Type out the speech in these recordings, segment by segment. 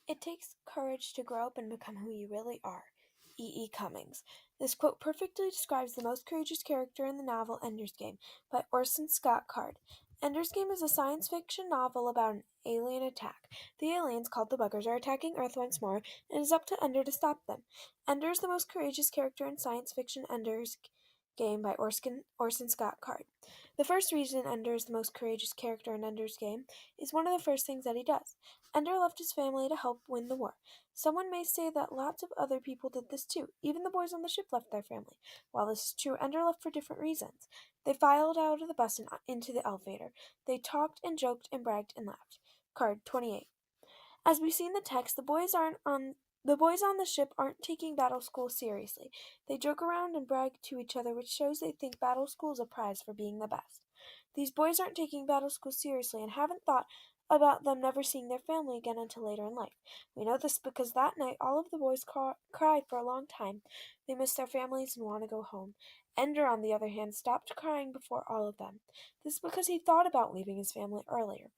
It takes courage to grow up and become who you really are. E. E. Cummings. This quote perfectly describes the most courageous character in the novel Ender's Game by Orson Scott Card. Ender's Game is a science fiction novel about an alien attack. The aliens, called the Buggers, are attacking Earth once more, and it is up to Ender to stop them. Ender is the most courageous character in science fiction Ender's Game by Orson Scott Card. The first reason Ender is the most courageous character in Ender's Game is one of the first things that he does. Ender left his family to help win the war. Someone may say that lots of other people did this too. Even the boys on the ship left their family. While this is true, Ender left for different reasons. They filed out of the bus and into the elevator. They talked and joked and bragged and laughed. Card 28. As we see in the text, the boys on the ship aren't taking battle school seriously. They joke around and brag to each other, which shows they think battle school is a prize for being the best. These boys aren't taking battle school seriously and haven't thought about them never seeing their family again until later in life. We know this because that night all of the boys cried for a long time. They miss their families and want to go home. Ender, on the other hand, stopped crying before all of them. This is because he thought about leaving his family earlier.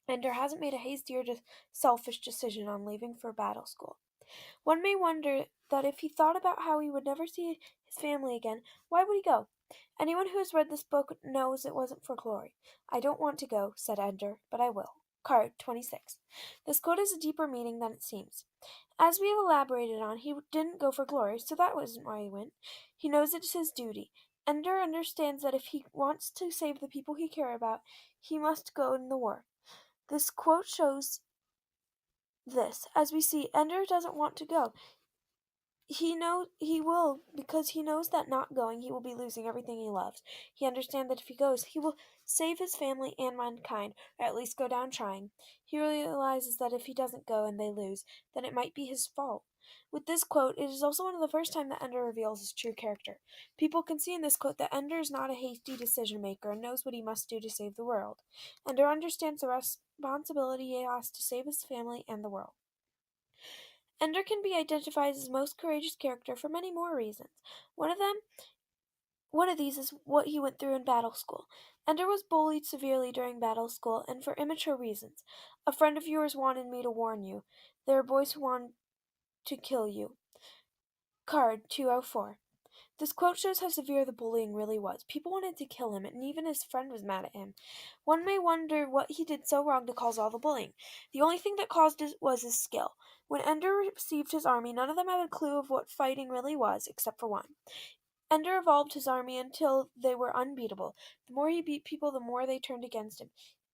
Ender hasn't made a hasty or selfish decision on leaving for battle school. One may wonder that if he thought about how he would never see his family again, why would he go? Anyone who has read this book knows it wasn't for glory. I don't want to go, said Ender, but I will. Card 26. This quote has a deeper meaning than it seems. As we have elaborated on, he didn't go for glory, so that wasn't why he went. He knows it's his duty. Ender understands that if he wants to save the people he cares about, he must go in the war. This quote shows this. As we see, Ender doesn't want to go. He will because he knows that not going he will be losing everything he loves. He understands that if he goes, he will save his family and mankind, or at least go down trying. He realizes that if he doesn't go and they lose, then it might be his fault. With this quote, it is also one of the first time that Ender reveals his true character. People can see in this quote that Ender is not a hasty decision maker and knows what he must do to save the world. Ender understands the responsibility he has to save his family and the world. Ender can be identified as the most courageous character for many more reasons. One of these is what he went through in battle school. Ender was bullied severely during battle school and for immature reasons. A friend of yours wanted me to warn you. There are boys who want to kill you. Card 204. This quote shows how severe the bullying really was. People wanted to kill him, and even his friend was mad at him. One may wonder what he did so wrong to cause all the bullying. The only thing that caused it was his skill. When Ender received his army, none of them had a clue of what fighting really was, except for one. Ender evolved his army until they were unbeatable. The more he beat people, the more they turned against him.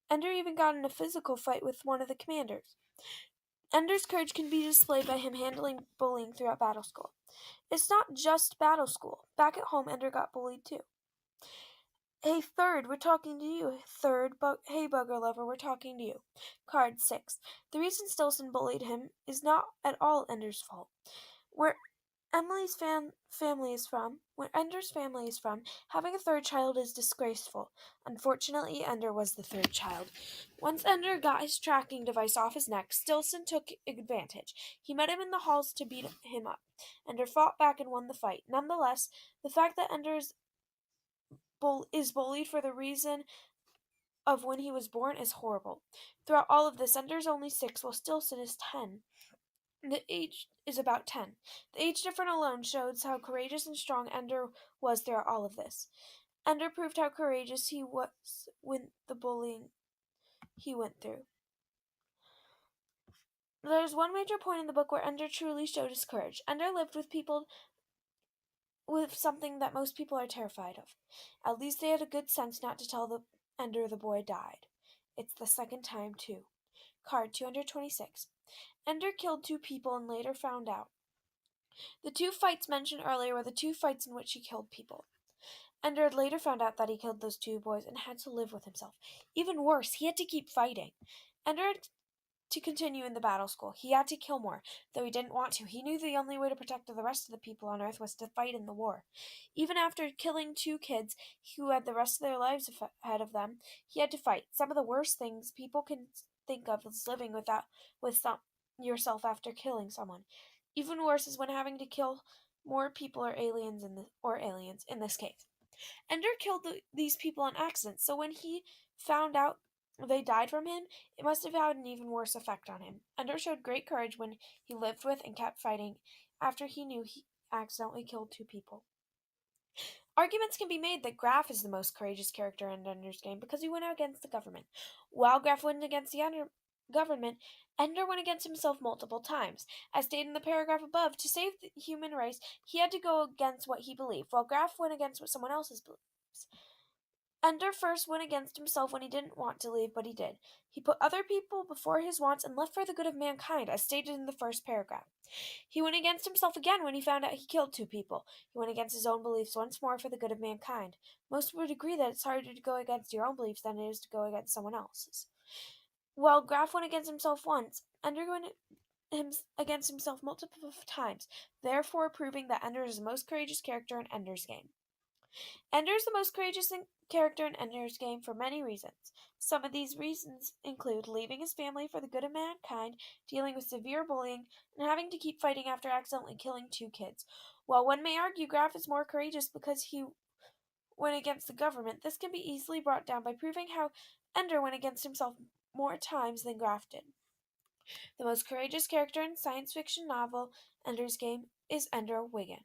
Ender even got in a physical fight with one of the commanders. Ender's courage can be displayed by him handling bullying throughout battle school. It's not just battle school. Back at home, Ender got bullied too. Hey, Third, we're talking to you. Hey, Bugger Lover, we're talking to you. Card 6. The reason Stilson bullied him is not at all Ender's fault. Where where Ender's family is from, having a third child is disgraceful. Unfortunately, Ender was the third child. Once Ender got his tracking device off his neck, Stilson took advantage. He met him in the halls to beat him up. Ender fought back and won the fight. Nonetheless, the fact that Ender is bullied for the reason of when he was born is horrible. Throughout all of this, Ender's only 6, while Stilson is 10. The age is about 10. The age difference alone shows how courageous and strong Ender was throughout all of this. Ender proved how courageous he was with the bullying he went through. There's one major point in the book where Ender truly showed his courage. Ender lived with people with something that most people are terrified of. At least they had a good sense not to tell Ender the boy died. It's the second time, too. Card 226. Ender killed 2 people and later found out. The 2 fights mentioned earlier were the 2 fights in which he killed people. Ender had later found out that he killed those 2 boys and had to live with himself. Even worse, he had to keep fighting. Ender had to continue in the battle school. He had to kill more, though he didn't want to. He knew the only way to protect the rest of the people on Earth was to fight in the war. Even after killing 2 kids who had the rest of their lives ahead of them, he had to fight. Some of the worst things people can think of is living yourself after killing someone. Even worse is when having to kill more people or aliens in this case. Ender killed these people on accident, so when he found out they died from him, it must have had an even worse effect on him. Ender showed great courage when he lived with and kept fighting after he knew he accidentally killed two people. Arguments can be made that Graf is the most courageous character in Ender's game because he went against the government. While Graf went against the government, Ender went against himself multiple times. As stated in the paragraph above, to save the human race, he had to go against what he believed, while Graf went against what someone else's beliefs. Ender first went against himself when he didn't want to leave, but he did. He put other people before his wants and left for the good of mankind, as stated in the first paragraph. He went against himself again when he found out he killed two people. He went against his own beliefs once more for the good of mankind. Most would agree that it's harder to go against your own beliefs than it is to go against someone else's. While Graf went against himself once, Ender went against himself multiple times, therefore proving that Ender is the most courageous character in Ender's game. Ender is the most courageous character in Ender's game for many reasons. Some of these reasons include leaving his family for the good of mankind, dealing with severe bullying, and having to keep fighting after accidentally killing two kids. While one may argue Graf is more courageous because he went against the government, this can be easily brought down by proving how Ender went against himself more times than Graf did. The most courageous character in science fiction novel Ender's Game is Ender Wiggin.